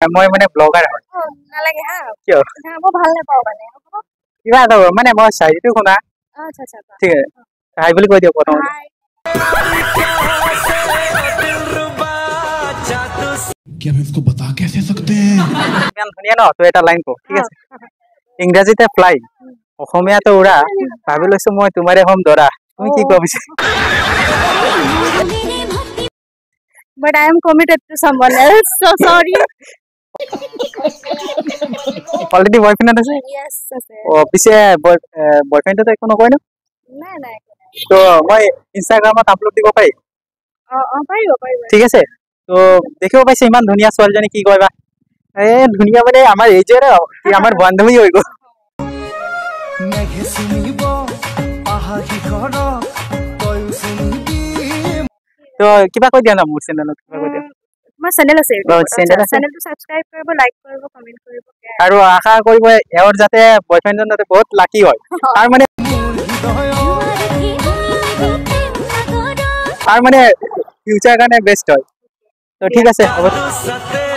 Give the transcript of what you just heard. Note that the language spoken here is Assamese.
মই মানে ব্লগাৰ হয় নালাগে হা কিয় মই ভাল নাপাওঁ মানে কিবা এটা মানে মই চাইটো শুনা আচ্ছা আচ্ছা ঠিক আছে হাই বুলি কৈ দিয়ক প্ৰথমতে क्या हम इसको बता कैसे सकते हैं ইমান ধুনীয়া ন তো এটা লাইন কওঁ ঠিক আছে ইংৰাজীতে ফ্লাই অসমীয়াতে উৰা ভাবি লৈছো মই তোমাৰে হম দৰা তুমি কি কোৱা পিছে but I am committed to someone else so sorry already boyfriend আছে yes আছে ও পিছে বয়ফ্ৰেণ্ডটো একো নকয় ন নাই নাই তো মই ইনষ্টাগ্ৰামত আপলোড দিব পাৰি পাৰিব ঠিক আছে তো দেখিব পাইছে ইমান ধুনীয়া ছোৱালীজনী কি কয় বা ধুনীয়া মানে আমাৰ এইজৰে আমাৰ বান্ধৱী হৈ গ'ল তো কিবা কৈ দিয়া না মোৰ চেনেলত কিবা কৈ দিয়া মোৰ চেনেল আছে চেনেলটো সাবস্ক্ৰাইব কৰিব লাইক কৰিব কমেন্ট কৰিব আৰু আশা কৰিব এওৰ যাতে বয়ফ্ৰেণ্ডজন যাতে বহুত লাকি হয় আৰু মানে ফিউচাৰ কাৰণে বেষ্ট হয় তো ঠিক আছে হ'ব